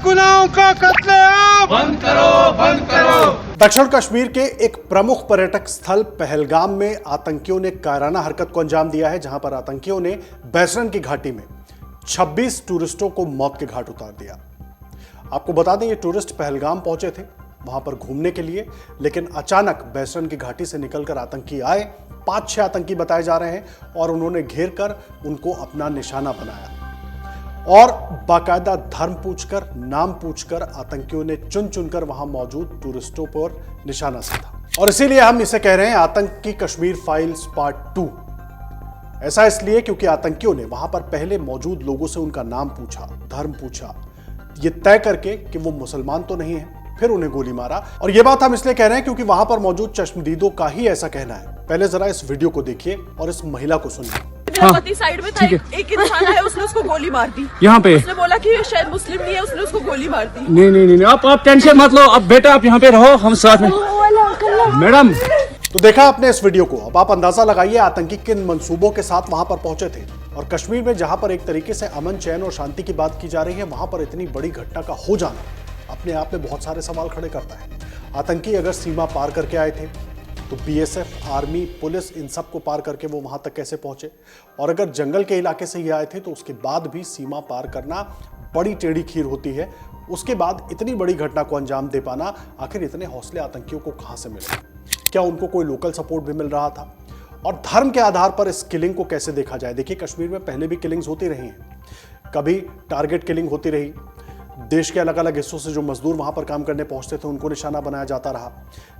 बेगुनाहों का कत्लेआम बंद करो, बंद करो। दक्षिण कश्मीर के एक प्रमुख पर्यटक स्थल पहलगाम में आतंकियों ने कायराना हरकत को अंजाम दिया है, जहां पर आतंकियों ने बैसरन की घाटी में 26 टूरिस्टों को मौत के घाट उतार दिया। आपको बता दें, ये टूरिस्ट पहलगाम पहुंचे थे वहां पर घूमने के लिए, लेकिन अचानक बैसरन की घाटी से निकलकर आतंकी आए। 5-6 आतंकी बताए जा रहे हैं और उन्होंने घेर कर उनको अपना निशाना बनाया और बाकायदा धर्म पूछकर, नाम पूछकर आतंकियों ने चुन चुनकर वहां मौजूद टूरिस्टों पर निशाना साधा। और इसीलिए हम इसे कह रहे हैं आतंक की कश्मीर फाइल्स पार्ट 2। ऐसा इसलिए क्योंकि आतंकियों ने वहां पर पहले मौजूद लोगों से उनका नाम पूछा, धर्म पूछा, ये तय करके कि वो मुसलमान तो नहीं है, फिर उन्हें गोली मारा। और ये बात हम इसलिए कह रहे हैं क्योंकि वहां पर मौजूद चश्मदीदों का ही ऐसा कहना है। पहले जरा इस वीडियो को देखिए और इस महिला को सुनिए। पति साइड में था, एक इंसान है, उसने उसको गोली मार दी यहाँ पे। उसने बोला कि शायद मुस्लिम नहीं है, उसने उसको गोली मार दी। नहीं, आप टेंशन मत लो। अब बेटा आप यहाँ पे रहो, हम साथ में। मैडम तो देखा आपने इस वीडियो को, अब आप अंदाजा लगाइए आतंकी किन मंसूबों के साथ वहां पर पहुंचे थे। और कश्मीर में जहां पर एक तरीके से अमन, चैन और शांति की बात की जा रही है, वहां पर इतनी बड़ी घटना का हो जाना अपने आप में बहुत सारे सवाल खड़े करता है। आतंकी अगर सीमा पार करके आए थे तो बीएसएफ, आर्मी, पुलिस, इन सब को पार करके वो वहां तक कैसे पहुंचे? और अगर जंगल के इलाके से ही आए थे तो उसके बाद भी सीमा पार करना बड़ी टेढ़ी खीर होती है। उसके बाद इतनी बड़ी घटना को अंजाम दे पाना, आखिर इतने हौसले आतंकियों को कहां से मिले? क्या उनको कोई लोकल सपोर्ट भी मिल रहा था? और धर्म के आधार पर इस किलिंग को कैसे देखा जाए? देखिए, कश्मीर में पहले भी किलिंग्स होती रही हैं, कभी टारगेट किलिंग होती रही, देश के अलग अलग हिस्सों से जो मजदूर वहां पर काम करने पहुंचते थे उनको निशाना बनाया जाता रहा,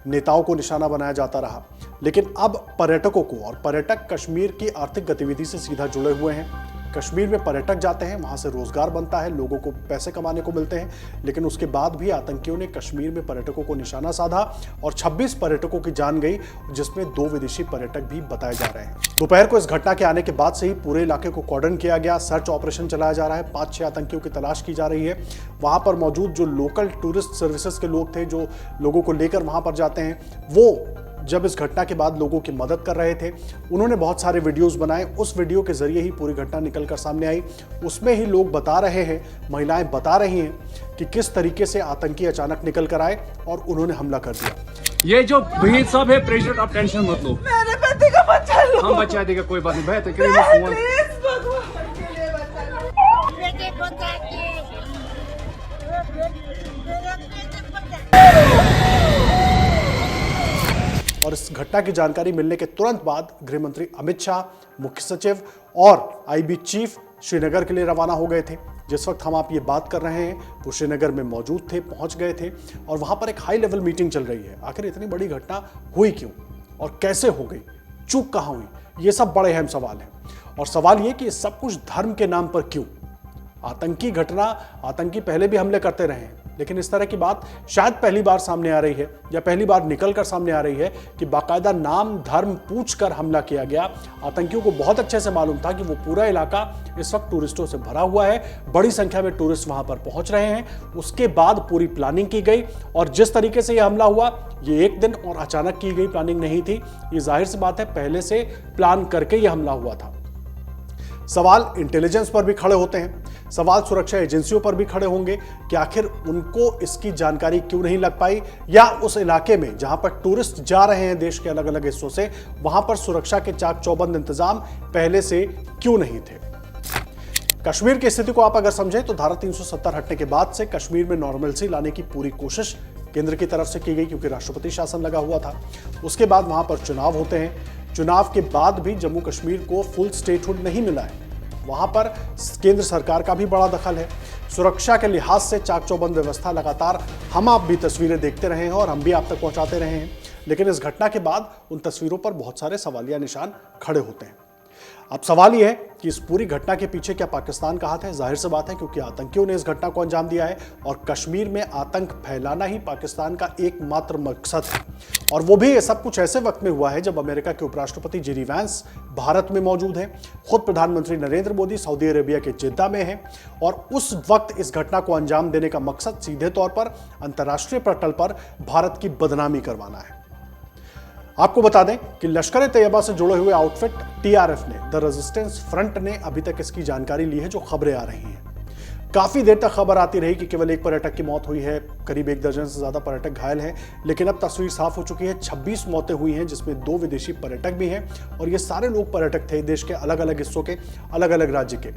नेताओं को निशाना बनाया जाता रहा। लेकिन अब पर्यटकों को, और पर्यटक कश्मीर की आर्थिक गतिविधि से सीधा जुड़े हुए हैं। कश्मीर में पर्यटक जाते हैं, वहां से रोजगार बनता है, लोगों को पैसे कमाने को मिलते हैं। लेकिन उसके बाद भी आतंकियों ने कश्मीर में पर्यटकों को निशाना साधा और 26 पर्यटकों की जान गई, जिसमें 2 विदेशी पर्यटक भी बताए जा रहे हैं। दोपहर को इस घटना के आने के बाद से ही पूरे इलाके को कॉर्डन किया गया, सर्च ऑपरेशन चलाया जा रहा है। 5-6 आतंकियों की तलाश की जा रही है। वहां पर मौजूद जो लोकल टूरिस्ट सर्विसेज के लोग थे, जो लोगों को लेकर वहां पर जाते हैं, वो जब इस घटना के बाद लोगों की मदद कर रहे थे, उन्होंने बहुत सारे वीडियोस बनाए। उस वीडियो के जरिए ही पूरी घटना निकलकर सामने आई। उसमें ही लोग बता रहे हैं, महिलाएं बता रही हैं कि किस तरीके से आतंकी अचानक निकल कर आए और उन्होंने हमला कर दिया। ये जो भीड़ सब है, प्रेसिडेंट आप टेंशन मत लो, मेरे बेटे का बच्चा लो, हम बचा देगा, कोई बात नहीं। बेहतर प्लीज भगवान के लिए बचा लो। और इस घटना की जानकारी मिलने के तुरंत बाद गृह मंत्री अमित शाह, मुख्य सचिव और आईबी चीफ श्रीनगर के लिए रवाना हो गए थे। जिस वक्त हम आप ये बात कर रहे हैं वो श्रीनगर में मौजूद थे, पहुंच गए थे और वहां पर एक हाई लेवल मीटिंग चल रही है। आखिर इतनी बड़ी घटना हुई क्यों और कैसे हो गई, चूक कहां हुई, ये सब बड़े अहम सवाल हैं। और सवाल ये कि सब कुछ धर्म के नाम पर क्यों? आतंकी घटना, आतंकी पहले भी हमले करते रहे हैं, लेकिन इस तरह की बात शायद पहली बार सामने आ रही है, या पहली बार निकलकर सामने आ रही है कि बाकायदा नाम धर्म पूछकर हमला किया गया। आतंकियों को बहुत अच्छे से मालूम था कि वो पूरा इलाका इस वक्त टूरिस्टों से भरा हुआ है, बड़ी संख्या में टूरिस्ट वहां पर पहुंच रहे हैं। उसके बाद पूरी प्लानिंग की गई और जिस तरीके से यह हमला हुआ, ये एक दिन और अचानक की गई प्लानिंग नहीं थी। ये जाहिर सी बात है, पहले से प्लान करके यह हमला हुआ था। सवाल इंटेलिजेंस पर भी खड़े होते हैं, सवाल सुरक्षा एजेंसियों पर भी खड़े होंगे कि आखिर उनको इसकी जानकारी क्यों नहीं लग पाई, या उस इलाके में जहां पर टूरिस्ट जा रहे हैं देश के अलग अलग हिस्सों से, वहां पर सुरक्षा के चाक चौबंद इंतजाम पहले से क्यों नहीं थे। कश्मीर की स्थिति को आप अगर समझें तो धारा 370 हटने के बाद से कश्मीर में नॉर्मलसी लाने की पूरी कोशिश केंद्र की तरफ से की गई, क्योंकि राष्ट्रपति शासन लगा हुआ था। उसके बाद वहां पर चुनाव होते हैं, चुनाव के बाद भी जम्मू कश्मीर को फुल स्टेटहुड नहीं मिला है। वहां पर केंद्र सरकार का भी बड़ा दखल है। सुरक्षा के लिहाज से चाक चौबंद व्यवस्था लगातार हम आप भी तस्वीरें देखते रहे हैं और हम भी आप तक पहुंचाते रहे हैं। लेकिन इस घटना के बाद उन तस्वीरों पर बहुत सारे सवालिया निशान खड़े होते हैं। अब सवाल यह है कि इस पूरी घटना के पीछे क्या पाकिस्तान का हाथ है? जाहिर सी बात है, क्योंकि आतंकियों ने इस घटना को अंजाम दिया है और कश्मीर में आतंक फैलाना ही पाकिस्तान का एकमात्र मकसद है। और वो भी ये सब कुछ ऐसे वक्त में हुआ है जब अमेरिका के उपराष्ट्रपति जेडी वैंस भारत में मौजूद हैं, खुद प्रधानमंत्री नरेंद्र मोदी सऊदी अरेबिया के जिद्दा में हैं और उस वक्त इस घटना को अंजाम देने का मकसद सीधे तौर पर अंतर्राष्ट्रीय पटल पर भारत की बदनामी करवाना है। आपको बता दें कि लश्कर तैयबा से जुड़े हुए आउटफिट टीआरएफ ने, द रेजिस्टेंस फ्रंट ने अभी तक इसकी जानकारी ली है, जो खबरें आ रही हैं। काफी देर तक खबर आती रही कि केवल एक पर्यटक की मौत हुई है, करीब 1 दर्जन से ज्यादा पर्यटक घायल हैं, लेकिन अब तस्वीर साफ हो चुकी है। 26 मौतें हुई हैं, जिसमें 2 विदेशी पर्यटक भी हैं और ये सारे लोग पर्यटक थे देश के अलग अलग हिस्सों के, अलग अलग राज्य के।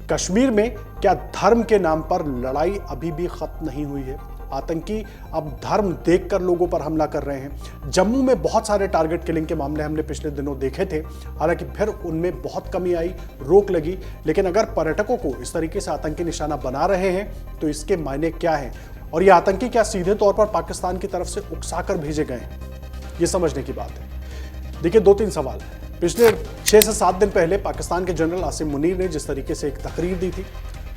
कश्मीर में क्या धर्म के नाम पर लड़ाई अभी भी खत्म नहीं हुई है? आतंकी अब धर्म देखकर लोगों पर हमला कर रहे हैं। जम्मू में बहुत सारे टारगेट किलिंग के मामले हमने पिछले दिनों देखे थे, हालांकि फिर उनमें बहुत कमी आई, रोक लगी। लेकिन अगर पर्यटकों को इस तरीके से आतंकी निशाना बना रहे हैं तो इसके मायने क्या हैं और ये आतंकी क्या सीधे तौर पर पाकिस्तान की तरफ से उकसाकर भेजे गए हैं, ये समझने की बात है। देखिए 2-3 सवाल। पिछले 6 से 7 दिन पहले पाकिस्तान के जनरल आसिम मुनीर ने जिस तरीके से एक तकरीर दी थी,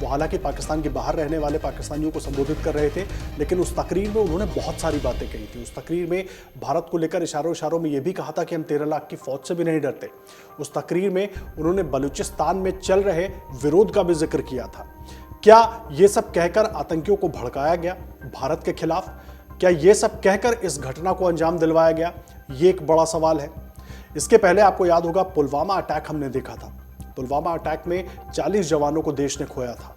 वो हालांकि पाकिस्तान के बाहर रहने वाले पाकिस्तानियों को संबोधित कर रहे थे, लेकिन उस तकरीर में उन्होंने बहुत सारी बातें कही थी। उस तकरीर में भारत को लेकर इशारों में ये भी कहा था कि हम 13 लाख की फौज से भी नहीं डरते। उस तकरीर में उन्होंने बलूचिस्तान में चल रहे विरोध का भी जिक्र किया था। क्या ये सब कहकर आतंकियों को भड़काया गया भारत के खिलाफ? क्या ये सब कहकर इस घटना को अंजाम दिलवाया गया? ये एक बड़ा सवाल है। इसके पहले आपको याद होगा पुलवामा अटैक हमने देखा था। पुलवामा अटैक में 40 जवानों को देश ने खोया था।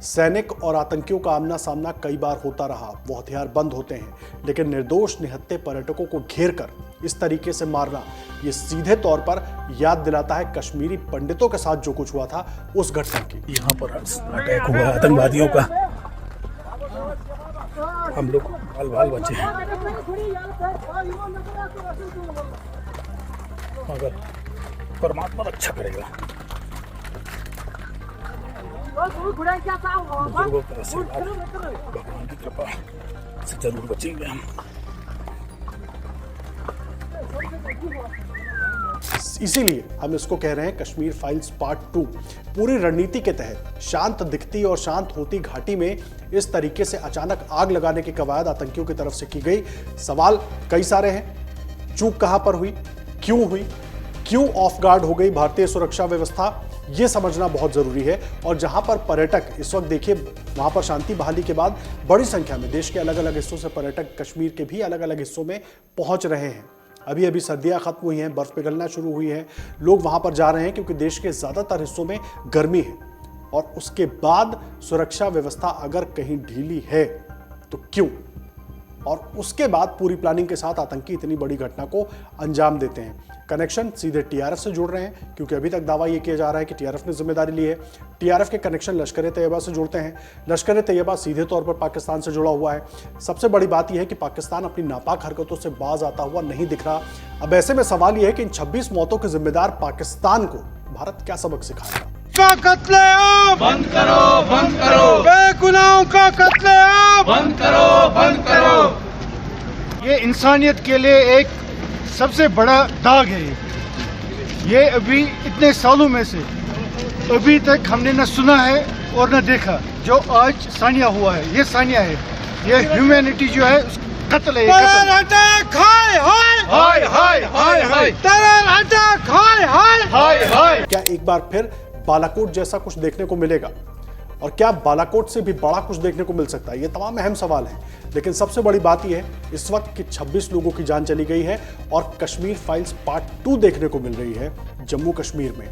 सैनिक और आतंकियों का आमना सामना कई बार होता रहा, वो हथियार बंद होते हैं, लेकिन निर्दोष निहत्थे पर्यटकों को घेर कर इस तरीके से मारना, ये सीधे तौर पर याद दिलाता है कश्मीरी पंडितों के साथ जो कुछ हुआ था उस घटना की। यहाँ पर अटैक हुआ आतंकवादियों का, हम लोग बाल बचे हैं, मगर परमात्मा रक्षा करेगा। बुजुर्गों का आशीर्वाद, भगवान की कृपा से जरूर बचेंगे हम। इसीलिए हम इसको कह रहे हैं कश्मीर फाइल्स पार्ट 2। पूरी रणनीति के तहत शांत दिखती और शांत होती घाटी में इस तरीके से अचानक आग लगाने की कवायद आतंकियों की तरफ से की गई। सवाल कई सारे हैं। चूक कहां पर हुई, क्यों हुई, क्यों ऑफ गार्ड हो गई भारतीय सुरक्षा व्यवस्था, ये समझना बहुत जरूरी है। और जहां पर पर्यटक इस वक्त देखिए, वहां पर शांति बहाली के बाद बड़ी संख्या में देश के अलग अलग हिस्सों से पर्यटक कश्मीर के भी अलग अलग हिस्सों में पहुंच रहे हैं। अभी अभी सर्दियां खत्म हुई हैं, बर्फ पिघलना शुरू हुई है, लोग वहां पर जा रहे हैं क्योंकि देश के ज्यादातर हिस्सों में गर्मी है। और उसके बाद सुरक्षा व्यवस्था अगर कहीं ढीली है तो क्यों, और उसके बाद पूरी प्लानिंग के साथ आतंकी इतनी बड़ी घटना को अंजाम देते हैं। कनेक्शन सीधे टीआरएफ से जुड़ रहे हैं, क्योंकि अभी तक दावा यह किया जा रहा है कि टीआरएफ ने जिम्मेदारी ली है। टीआरएफ के कनेक्शन लश्कर तैयबा से जुड़ते हैं। लश्कर तैयबा सीधे तौर पर पाकिस्तान से जुड़ा हुआ है। सबसे बड़ी बात यह है कि पाकिस्तान अपनी नापाक हरकतों से बाज आता हुआ नहीं दिख रहा। अब ऐसे में सवाल यह है कि इन 26 मौतों के जिम्मेदार पाकिस्तान को भारत क्या सबक सिखाएगा? का कत्लेआम बंद करो, बंद करो, बेगुनाहों का कत्लेआम बंद करो, बंद करो। ये इंसानियत के लिए एक सबसे बड़ा दाग है। ये अभी इतने सालों में से अभी तक हमने न सुना है और न देखा। जो आज सानिया हुआ है, ये सानिया है, ये ह्यूमैनिटी जो है कत्ल है। टेरर अटैक, हाय हाय हाय हाय हाय हाय, टेरर अटैक, हाय हाय हाय हाय। क्या एक बार फिर बालाकोट जैसा कुछ देखने को मिलेगा? और क्या बालाकोट से भी बड़ा कुछ देखने को मिल सकता है? ये तमाम अहम सवाल हैं, लेकिन सबसे बड़ी बात यह है इस वक्त कि 26 लोगों की जान चली गई है और कश्मीर फाइल्स पार्ट 2 देखने को मिल रही है जम्मू कश्मीर में।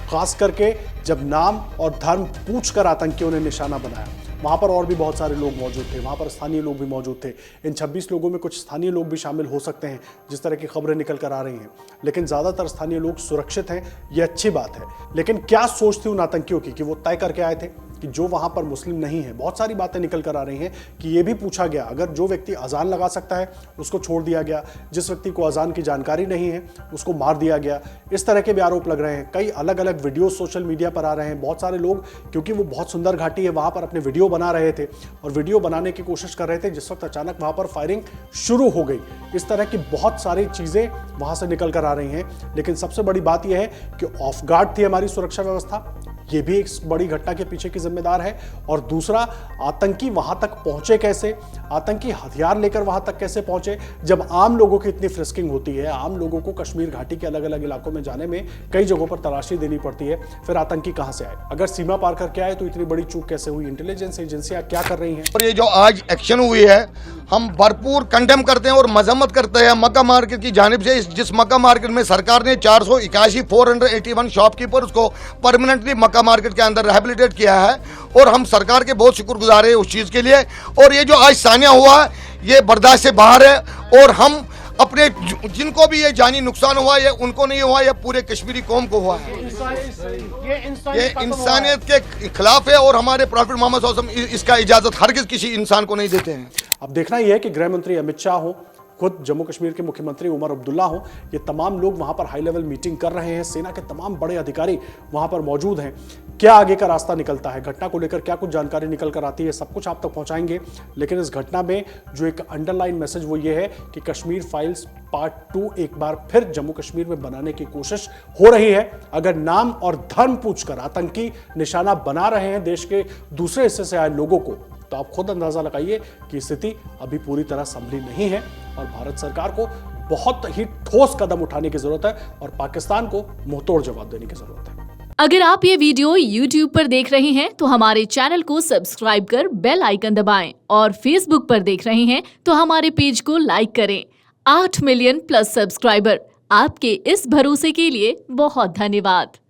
खास करके जब नाम और धर्म पूछकर आतंकियों ने निशाना बनाया, वहां पर और भी बहुत सारे लोग मौजूद थे, वहां पर स्थानीय लोग भी मौजूद थे। इन 26 लोगों में कुछ स्थानीय लोग भी शामिल हो सकते हैं, जिस तरह की खबरें निकल कर आ रही हैं, लेकिन ज्यादातर स्थानीय लोग सुरक्षित हैं, ये अच्छी बात है। लेकिन क्या सोच थी उन आतंकियों की कि वो तय करके आए थे कि जो वहां पर मुस्लिम नहीं है? बहुत सारी बातें निकल कर आ रही हैं कि ये भी पूछा गया, अगर जो व्यक्ति अजान लगा सकता है उसको छोड़ दिया गया, जिस व्यक्ति को अजान की जानकारी नहीं है उसको मार दिया गया। इस तरह के भी आरोप लग रहे हैं। कई अलग अलग वीडियो सोशल मीडिया पर आ रहे हैं। बहुत सारे लोग, क्योंकि वो बहुत सुंदर घाटी है, वहां पर अपने वीडियो बना रहे थे और वीडियो बनाने की कोशिश कर रहे थे जिस वक्त अचानक वहां पर फायरिंग शुरू हो गई। इस तरह की बहुत सारी चीजें वहां से निकल कर आ रही हैं। लेकिन सबसे बड़ी बात यह है कि ऑफ गार्ड थी हमारी सुरक्षा व्यवस्था, ये भी एक बड़ी घटना के पीछे की जिम्मेदार है। और दूसरा, आतंकी वहां तक पहुंचे कैसे, आतंकी हथियार लेकर वहां तक कैसे पहुंचे? जब आम लोगों की इतनी फ्रिस्किंग होती है, आम लोगों को कश्मीर घाटी के अलग अलग इलाकों में जाने में कई जगहों पर तलाशी देनी पड़ती है, फिर आतंकी कहां से आए? अगर सीमा पार करके आए तो इतनी बड़ी चूक कैसे हुई? इंटेलिजेंस एजेंसियां क्या कर रही हैं? और ये जो आज एक्शन हुई है, हम भरपूर कंडेम करते हैं और मजम्मत करते हैं मक्का मार्केट की जानिब से। जिस मक्का मार्केट में सरकार ने 481 481 शॉपकीपर्स को परमानेंटली मक्का मार्केट के अंदर रिहेबिलिटेट किया है, और हम सरकार के बहुत शुक्रगुजार हैं उस चीज़ के लिए। और ये जो आज सानिया हुआ ये बर्दाश्त से बाहर है, और हम अपने जिनको भी ये जानी नुकसान हुआ ये उनको नहीं हुआ, ये पूरे कश्मीरी कौम को हुआ है। ये इंसानियत के खिलाफ है, और हमारे प्रॉफिट मोहम्मद सल्लल्लाहु अलैहि वसल्लम इसका इजाज़त हरगिज़ किसी इंसान को नहीं देते हैं। अब देखना यह है कि गृह मंत्री अमित शाह हो, खुद जम्मू कश्मीर के मुख्यमंत्री उमर अब्दुल्ला हो, ये तमाम लोग वहां पर हाई लेवल मीटिंग कर रहे हैं। सेना के तमाम बड़े अधिकारी वहां पर मौजूद हैं। क्या आगे का रास्ता निकलता है, घटना को लेकर क्या कुछ जानकारी निकल कर आती है, सब कुछ आप तक पहुंचाएंगे। लेकिन इस घटना में जो एक अंडरलाइन मैसेज वो ये है कि कश्मीर फाइल्स पार्ट 2 एक बार फिर जम्मू कश्मीर में बनाने की कोशिश हो रही है। अगर नाम और धर्म पूछकर आतंकी निशाना बना रहे हैं देश के दूसरे हिस्से से आए लोगों को, तो आप खुद अंदाजा लगाइए कि स्थिति अभी पूरी तरह संभली नहीं है, और भारत सरकार को बहुत ही ठोस कदम उठाने की जरूरत है और पाकिस्तान को मुंहतोड़ जवाब देने की जरूरत है। अगर आप ये वीडियो YouTube पर देख रहे हैं तो हमारे चैनल को सब्सक्राइब कर बेल आइकन दबाएं, और Facebook पर देख रहे हैं तो हमारे पेज को लाइक करें। 8 मिलियन प्लस सब्सक्राइबर, आपके इस भरोसे के लिए बहुत धन्यवाद।